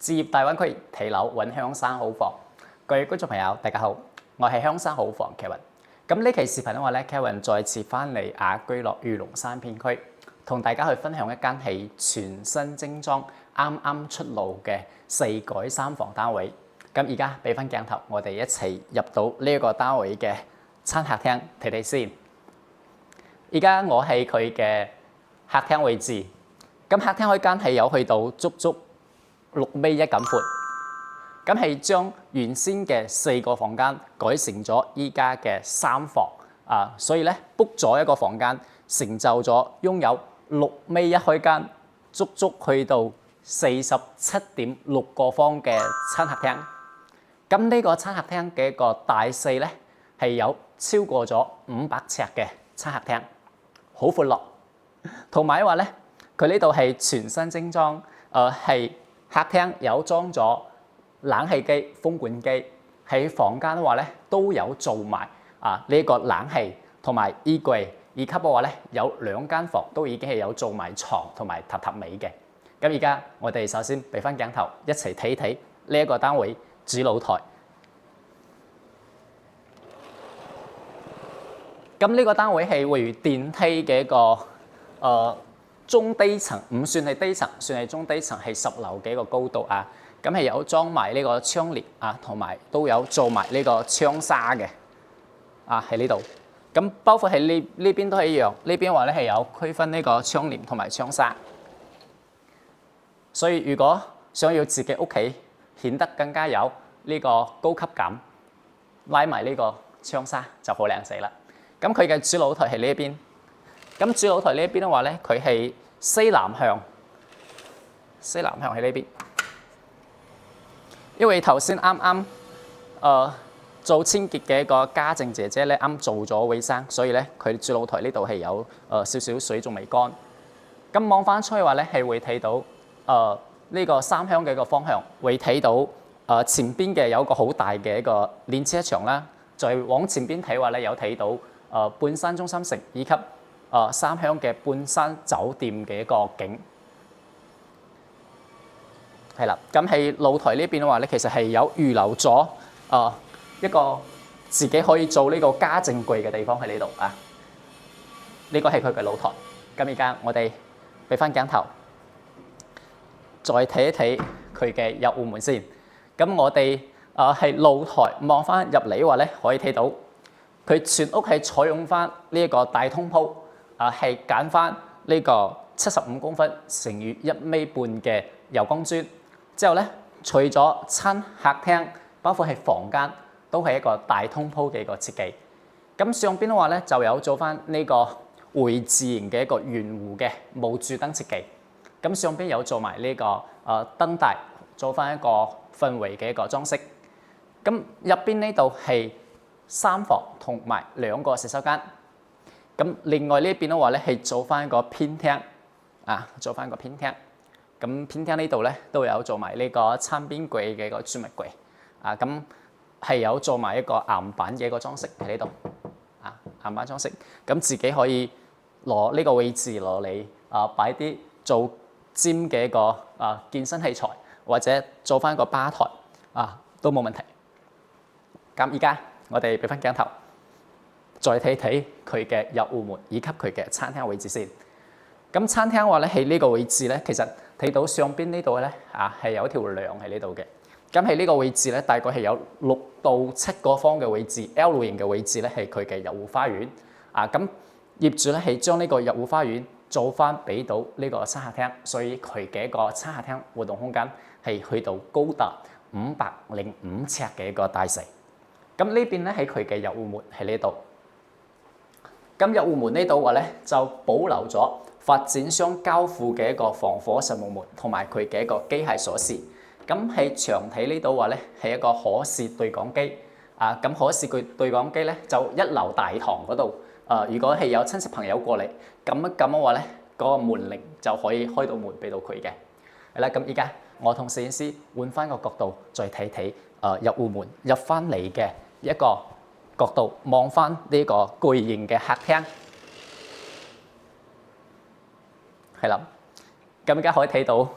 置業大灣區睇樓揾香山好房，各位觀眾朋友大家好，我係香山好房 Kevin。咁呢期視頻嘅話咧 ，Kevin 再次翻嚟雅居樂御龍山片區，同大家去分享一間係全新精裝、啱啱出爐嘅4改3房單位。咁而家俾翻鏡頭，我哋一齊入到呢一個單位嘅餐客廳睇睇先。而家我喺佢嘅客廳位置，咁客廳開間係有去到足足6.1米咁闊，咁係將原先嘅4個房間改成咗依家嘅3房啊，所以咧 book 咗一個房間，成就咗擁有6.1米開間，足足去到47.6個方嘅餐客廳。咁呢個餐客廳嘅一個大細咧係有超過咗500尺嘅餐客廳，好闊落。同埋話咧，佢呢度係全新精裝，係客廳有裝咗冷氣機、風管機，喺房間嘅話咧都有做埋呢個冷氣同埋衣櫃，以及嘅話咧有2間房都已經係有做埋床同埋榻榻米嘅。咁而家我哋首先俾翻鏡頭一齊睇睇呢一個單位主露台。咁呢個單位係位於電梯嘅一個中低層，唔算係低層，算係中低層，係10樓嘅一個高度啊。咁係有裝埋呢個窗簾啊，同埋都有做埋呢個窗紗嘅啊喺呢度。咁包括喺呢邊都係一樣，呢邊話咧係有區分呢個窗簾同埋窗紗。所以如果想要自己屋企顯得更加有呢個高級感，拉埋呢個窗紗就好靚仔啦。咁佢嘅主露台係呢一邊，咁主露台呢一邊嘅話咧，佢係西南向喺呢邊。因為頭先啱做清潔嘅一個家政姐姐咧，啱做咗衛生，所以咧佢主露台呢度係有少少水仲未乾。咁望翻出去話咧，係會睇到呢個三鄉嘅一個方向，會睇到前邊嘅有一個好大嘅一個練車場啦。再往前邊睇話咧，有睇到半山中心城以及三鄉嘅半山酒店嘅一個景。係啦，咁喺露台呢邊嘅話咧，其實係有預留咗一個自己可以做呢個家政櫃嘅地方喺呢度啊。呢個係佢嘅露台。咁而家我哋俾翻鏡頭，再睇一睇佢嘅入戶門先。咁我哋係露台望翻入嚟嘅話咧，可以睇到佢全屋係採用翻呢一個大通鋪係揀翻呢個75公分乘以1.5米嘅油光磚。之後咧，除咗餐客廳，包括係房間，都係一個大通鋪嘅一個設計。咁上邊嘅話咧，就有做翻呢個回字形嘅一個圓弧嘅無柱燈設計。咁上邊有做埋呢個燈帶，做翻一個氛圍嘅一個裝飾。咁入邊呢度係3房同埋2個洗手間。咁另外呢邊嘅話咧，係做翻一個偏廳做翻一個偏廳。咁偏廳呢度咧都有做埋呢個餐邊櫃嘅一個儲物櫃咁係有做埋一個岩板嘅一個裝飾喺呢度岩板裝飾。咁自己可以攞呢個位置攞嚟擺啲做 gym 嘅一個健身器材，或者做翻一個吧台都冇問題。咁而家我哋俾翻鏡頭，再睇睇佢嘅入戶門以及佢嘅餐廳位置先。咁餐廳話咧喺呢個位置咧，其實睇到上邊呢度咧係有條梁喺呢度嘅。咁喺呢個位置咧，大概係有6到7個方嘅位置 ，L 型嘅位置咧係佢嘅入戶花園咁業主咧係將呢個入戶花園做翻俾到呢個餐客廳，所以佢嘅一個餐客廳活動空間係去到高達505尺嘅一個大細。咁呢邊咧喺佢嘅入戶門喺呢度。咁入戶門呢度話咧就保留咗發展商交付嘅一個防火實木門，同埋佢嘅一個機械鎖匙。咁喺牆體呢度話咧係一個可視對講機咁可視佢對講機咧就1樓大堂嗰度如果係有親戚朋友過嚟撳一撳嘅話咧，嗰個門鈴就可以開到門俾到佢嘅。係啦，咁而家我同攝影師換翻個角度，再睇睇入戶門入翻嚟嘅一個角度，望翻呢個巨型嘅客廳。係啦，咁而家可以睇到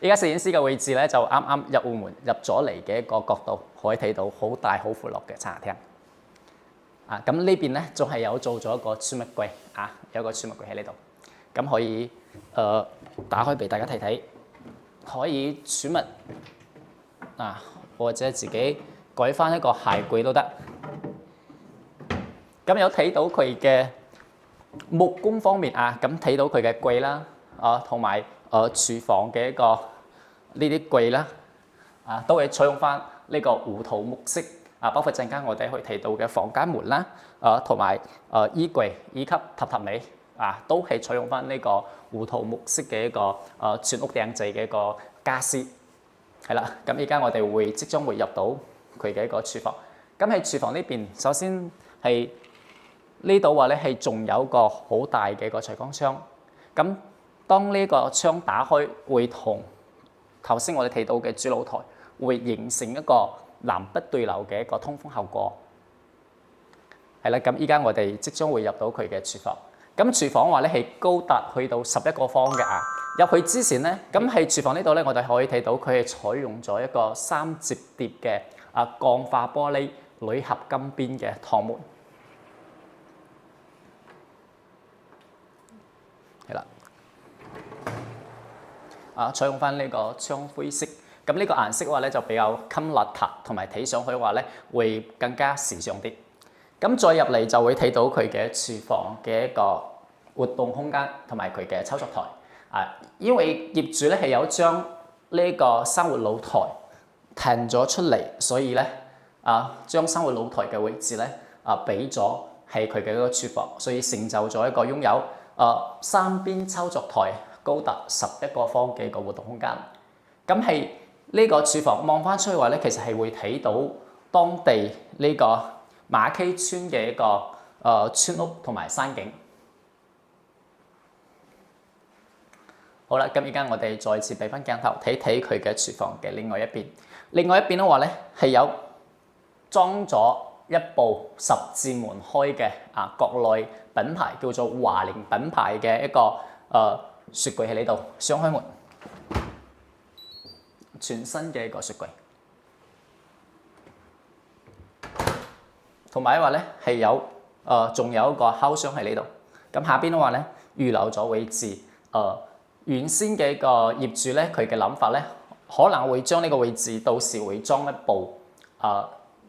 依家攝影師嘅位置咧就啱啱入戶門入咗嚟嘅一個角度，可以睇到好大好闊落嘅茶廳。咁呢邊咧仲係有做咗一個儲物櫃有一個儲物櫃喺呢度，咁可以打開俾大家睇睇，可以儲物或者自己改翻一個鞋櫃都得。咁有睇到佢嘅木工方面咁睇到佢嘅櫃啦，同埋廚房嘅一個呢啲櫃啦，都係採用翻呢個胡桃木色包括陣間我哋可以睇到嘅房間門啦，同埋衣櫃以及榻榻米都係採用翻呢個胡桃木色嘅一個全屋訂製嘅一個家私。係啦，咁依家我哋即將會入到佢嘅一個廚房。咁喺廚房呢邊，首先係呢度話咧係仲有個好大嘅一個採光窗。咁當呢個窗打開，會同頭先我哋睇到嘅主露台會形成一個南北對流嘅一個通風效果。係啦，咁依家我哋即將會入到佢嘅廚房。咁廚房話咧係高達去到11個方嘅入去之前咧，咁喺廚房呢度咧，我哋可以睇到佢係採用咗一個3摺疊嘅鋼化玻璃鋁合金邊嘅趟門。係啦，採用翻呢個槍灰色。咁呢個顏色嘅話咧就比較襟邋遢，同埋睇上去嘅話咧會更加時尚啲。咁再入嚟就會睇到佢嘅廚房嘅一個活動空間同埋佢嘅操作台。因為業主咧係有將呢個生活露台騰咗出嚟，所以咧將生活露台嘅位置咧俾咗係佢嘅一個廚房，所以成就咗一個擁有3邊操作台高達11個方嘅一個活動空間。咁係呢個廚房望翻出去話咧，其實係會睇到當地呢個馬溪村嘅一個村屋同埋山景。好啦，咁而家我哋再次俾翻鏡頭睇睇佢嘅廚房嘅另外一邊。另外一邊嘅話咧係有裝咗一部十字門開嘅國內品牌叫做華菱品牌嘅一個雪櫃喺呢度，雙開門，全新嘅一個雪櫃。同埋嘅話咧係有仲有一個烤箱喺呢度。咁下邊嘅話咧預留咗位置。原先嘅一個業主咧，佢嘅諗法咧可能會將呢個位置到時會裝一部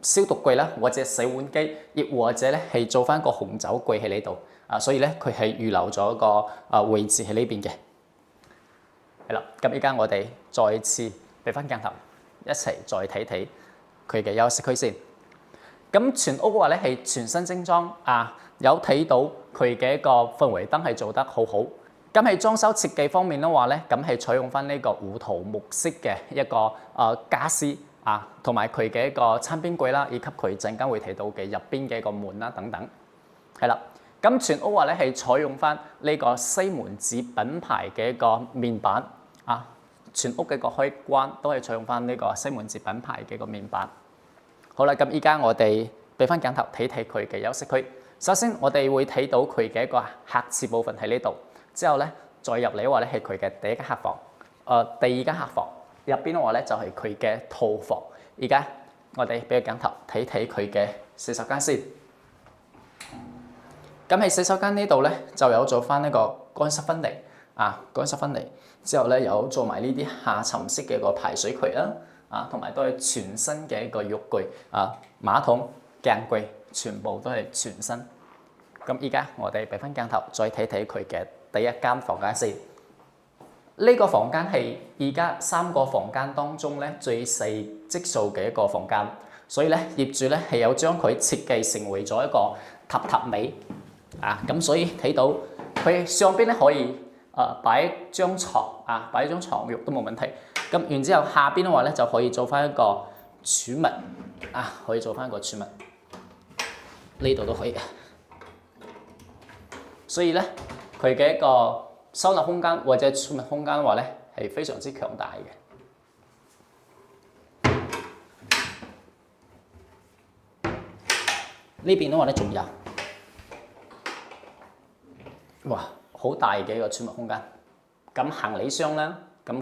消毒櫃啦，或者洗碗機，亦或者咧係做翻個紅酒櫃喺呢度。所以咧佢係預留咗一個位置喺呢邊嘅。係啦，咁依家我哋再次俾翻鏡頭，一齊再睇睇佢嘅休息區先。咁全屋嘅話咧係全新精裝有睇到佢嘅一個氛圍燈係做得好好。咁喺裝修設計方面嘅話咧，咁係採用翻呢個胡桃木色嘅一個家私同埋佢嘅一個餐邊櫃啦，以及佢陣間會睇到嘅入邊嘅一個門啦等等。係啦，咁全屋話咧係採用翻呢個西門子品牌嘅一個面板全屋嘅一個開關都係採用翻呢個西門子品牌嘅一個面板。好啦，咁依家我哋俾翻鏡頭睇睇佢嘅休息區。首先我哋會睇到佢嘅一個客廁部分喺呢度。之後咧，再入嚟嘅話咧係佢嘅第一間客房，第二間客房入邊嘅話咧就係佢嘅套房。而家我哋俾個鏡頭睇睇佢嘅洗手間先。咁喺洗手間呢度咧就有做翻呢個乾濕分離乾濕分離之後咧有做埋呢啲下沉式嘅一個排水渠啦，同埋都係全新嘅一個浴具馬桶、鏡櫃全部都係全新。咁依家我哋俾翻鏡頭再睇睇佢嘅第一間房間先。呢個房間係而家3個房間當中咧最細積數嘅一個房間，所以咧業主咧係有將佢設計成為咗一個榻榻米咁所以睇到佢上邊咧可以擺張床擺張床褥都冇問題。咁然之後下邊嘅話咧就可以做翻一個儲物可以做翻一個儲物，呢度都可以。所以咧，佢嘅一個收納空間或者儲物空間嘅話咧，係非常之強大嘅。呢邊嘅話咧，仲有好大嘅一個儲物空間。咁行李箱啦，咁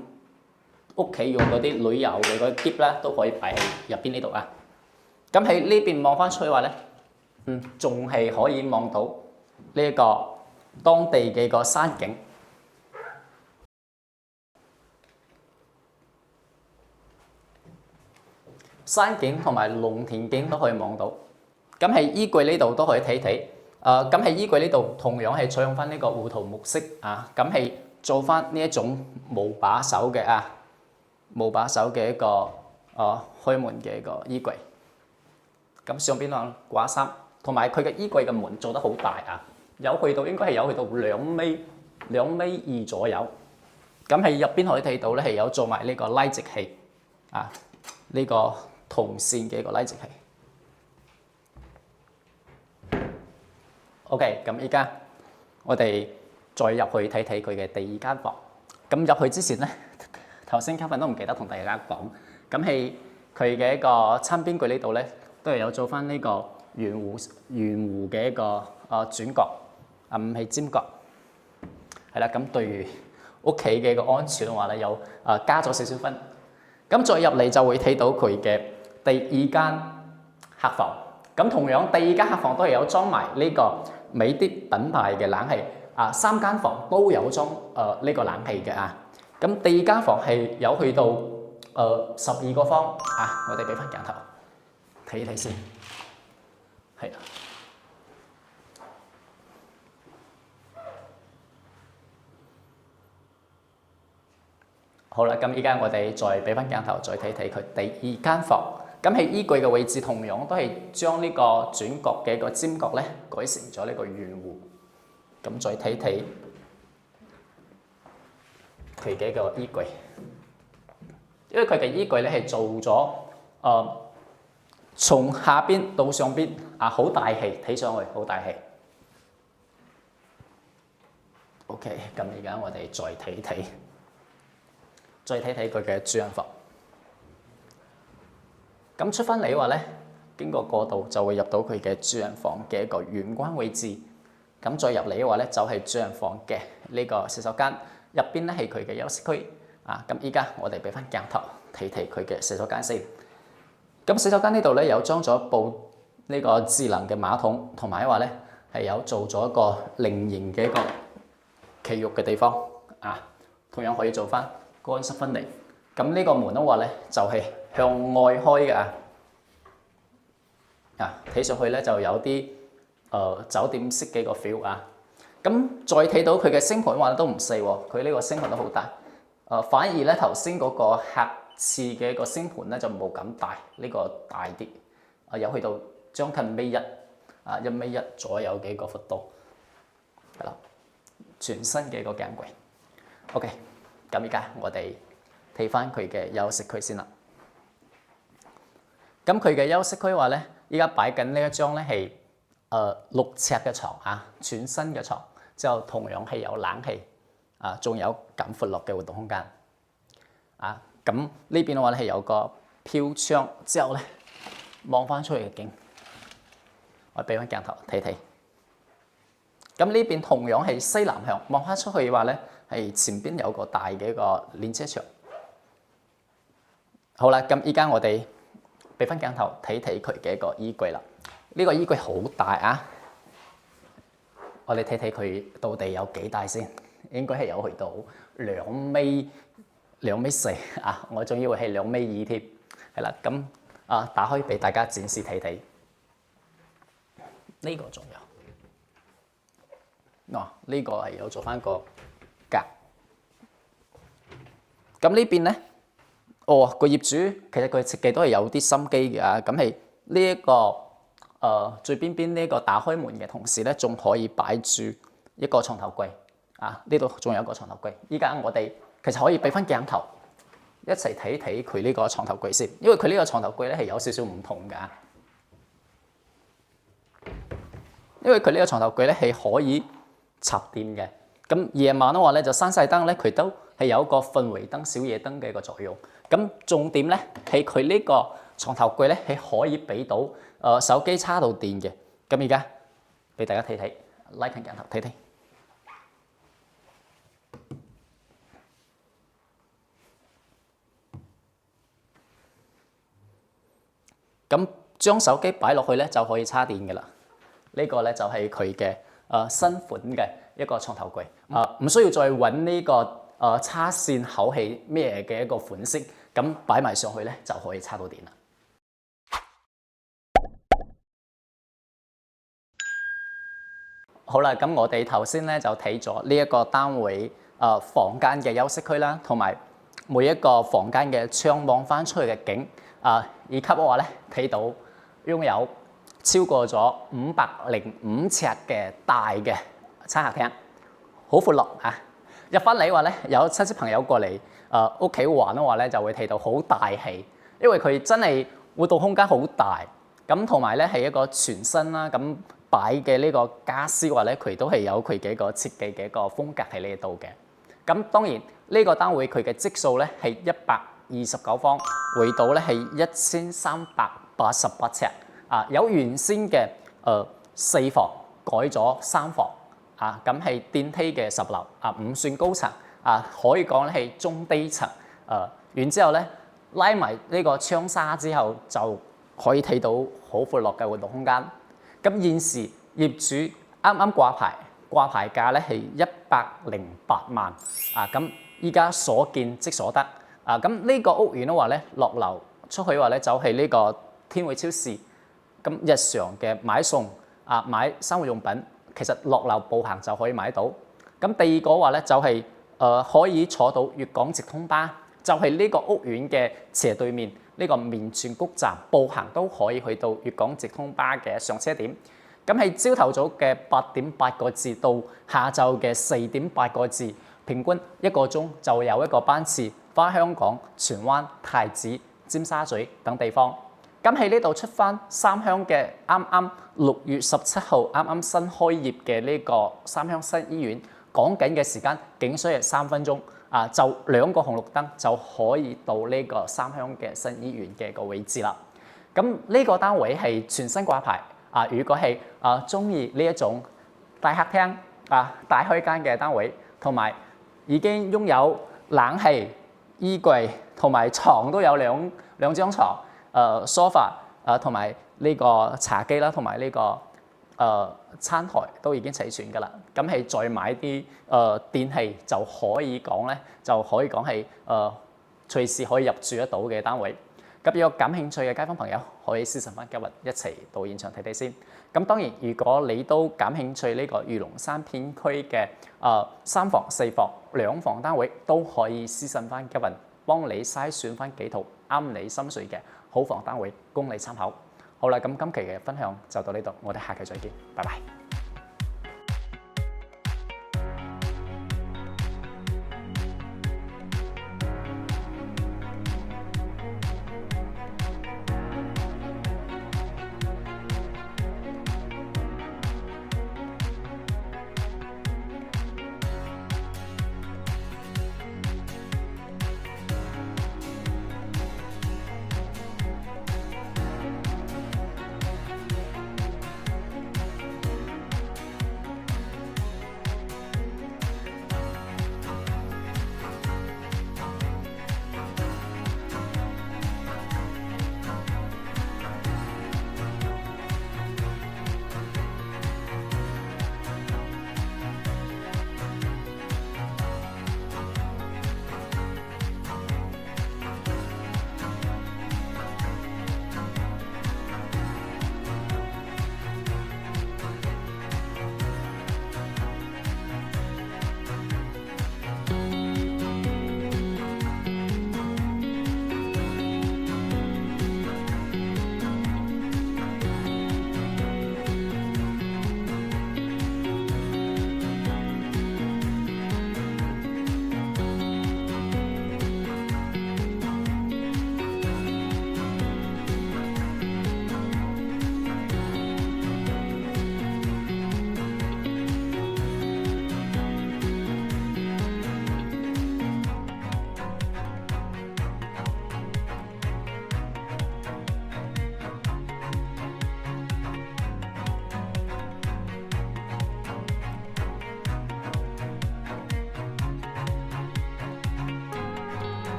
屋企用嗰啲旅遊嘅嗰啲篋咧，都可以擺喺入邊呢度啊。咁喺呢邊望翻出去話咧，仲係可以望到呢一個當地嘅個山景。山景同埋農田景都可以望到。咁喺衣櫃呢度都可以睇睇。咁喺衣櫃呢度同樣係採用翻呢個胡桃木色啊。咁係做翻呢一種冇把手嘅一個開門嘅一個衣櫃。咁上邊啊掛衫，同埋佢嘅衣櫃嘅門做得好大啊，應該係有去到2米2左右。咁喺入邊可以睇到咧係有做埋呢個拉直器啊，呢個銅線嘅一個拉直器。OK， 咁依家我哋再入去睇睇佢嘅第二間房。咁入去之前咧，頭先Kevin都唔記得同大家講，咁係佢嘅一個餐邊櫃呢度咧，都係有做翻呢個圓弧嘅一個轉角，唔係尖角。係啦，咁對於屋企嘅一個安全嘅話咧，有加咗少少分。咁再入嚟就會睇到佢嘅第二間客房。咁同樣第二間客房都係有裝埋呢個美的品牌嘅冷氣，3間房都有裝呢個冷氣嘅啊。咁第二間房係有去到12個方啊，我哋俾翻鏡頭睇一睇先，係啊。好啦，咁依家我哋再俾翻鏡頭，再睇睇佢第二間房。咁喺衣櫃嘅位置同樣都係將呢個轉角嘅一個尖角咧改成咗呢個圓弧。咁再睇睇佢嘅一個衣櫃，因為佢嘅衣櫃咧係做咗從下邊到上邊好大氣，睇上去好大氣。OK， 咁而家我哋再睇睇佢嘅主人房。咁出翻嚟嘅話咧，經過過渡就會入到佢嘅主人房嘅一個玄關位置。咁再入嚟嘅話咧，就係主人房嘅呢個洗手間，入邊咧係佢嘅休息區啊。咁依家我哋俾翻鏡頭睇睇佢嘅洗手間先。咁洗手間呢度咧有裝咗部呢個智能嘅馬桶，同埋嘅話咧係有做咗一個菱形嘅一個企浴嘅地方啊，同樣可以做翻乾濕分離。咁呢個門嘅話咧就係向外開嘅睇上去咧就有啲酒店式嘅個 feel 啊。咁再睇到佢嘅星盤話都唔細喎，佢呢個星盤都好大。反而咧頭先嗰個客廁嘅一個星盤咧就冇咁大，呢個大啲，有去到將近1.1米左右嘅一個幅度，係啦，全新嘅一個鏡櫃。OK， 咁而家我哋睇翻佢嘅休息區先啦。咁佢嘅休息區話咧，依家擺緊呢一張咧係6尺嘅床啊，全新嘅床，之後同樣係有冷氣仲有咁闊落嘅活動空間啊。咁呢邊嘅話咧係有個飄窗，之後咧望翻出去嘅景，我俾翻鏡頭睇睇。咁呢邊同樣係西南向，望翻出去嘅話咧係前邊有個大嘅一個練車場。好啦，咁依家我哋俾翻鏡頭睇睇佢嘅一個衣櫃啦。呢個衣櫃好大啊！我哋睇睇佢到底有幾大先，應該係有去到2米4啊！我仲以為係2.2米添，係啦。咁打開俾大家展示睇睇。呢個仲有，呢個係有做翻個格。咁呢邊咧？個業主其實佢設計都係有啲心機嘅咁係呢一個最邊邊呢個打開門嘅同時咧，仲可以擺住一個床頭櫃呢度仲有一個床頭櫃。依家我哋其實可以俾翻鏡頭一齊睇睇佢呢個床頭櫃先，因為佢呢個床頭櫃咧係有少少唔同㗎。因為佢呢個床頭櫃咧係可以插電嘅，咁夜晚嘅話咧就閂晒燈咧，佢都係有一個氛圍燈、小夜燈嘅一個作用。咁重點咧係佢呢個床頭櫃咧係可以俾到手機插到電嘅。咁而家俾大家睇睇，拉近鏡頭睇睇。咁將手機擺落去咧就可以叉電嘅啦。呢個咧就係佢嘅新款嘅一個床頭櫃，唔需要再揾呢個叉線口氣咩嘅一個款式，咁擺埋上去咧就可以叉到電啦。好啦，咁我哋頭先咧就睇咗呢一個單位房間嘅休息區啦，同埋每一個房間嘅窗望翻出去嘅景，以及我話咧睇到擁有超過咗505尺嘅大嘅餐客廳，好闊落啊！入翻嚟話咧，有親戚朋友過嚟屋企玩嘅話咧，就會睇到好大氣，因為佢真係活動空間好大，咁同埋咧係一個全新啦，咁擺嘅呢個家私話咧，佢都係有佢嘅一個設計嘅一個風格喺呢度嘅。咁當然呢個單位佢嘅積數咧係129方，回到咧係1388尺。有原先嘅4房改咗3房，咁係電梯嘅10樓，唔算高層，可以講咧係中低層。然之後咧拉埋呢個窗紗之後，就可以睇到好闊落嘅活動空間。咁現時業主啱啱掛牌價咧係108萬，咁依家所見即所得。咁呢個屋苑嘅話咧，落樓出去話咧就係呢個天匯超市。咁日常嘅買餸買生活用品，其實落樓步行就可以買到。咁第二個話咧就係可以坐到粵港直通巴，就係呢個屋苑嘅斜對面呢個綿泉谷站，步行都可以去到粵港直通巴嘅上車點。咁係朝頭早嘅8.8個字到下晝嘅4.8個字，平均1個鐘就有一個班次返香港、荃灣、太子、尖沙咀等地方。咁喺呢度出翻三鄉嘅啱啱6月17號啱啱新開業嘅呢個三鄉新醫院，講緊嘅時間僅需係3分鐘，就2個紅綠燈就可以到呢個三鄉嘅新醫院嘅個位置啦。咁呢個單位係全新掛牌，如果係中意呢一種大客廳大開間嘅單位，同埋已經擁有冷氣、衣櫃同埋床都有兩張床。sofa 同埋呢個茶幾啦，同埋呢個餐台都已經齊全㗎啦。咁係再買啲電器就可以講咧，係隨時可以入住得到嘅單位。咁有感興趣嘅街坊朋友可以私信翻今日一齊到現場睇睇先。咁當然，如果你都感興趣呢個御龍山片區嘅3房、4房、2房單位，都可以私信翻今日幫你篩選翻幾套啱你心水嘅好房單位供你參考。好啦，咁今期嘅分享就到呢度，我哋下期再見，拜拜。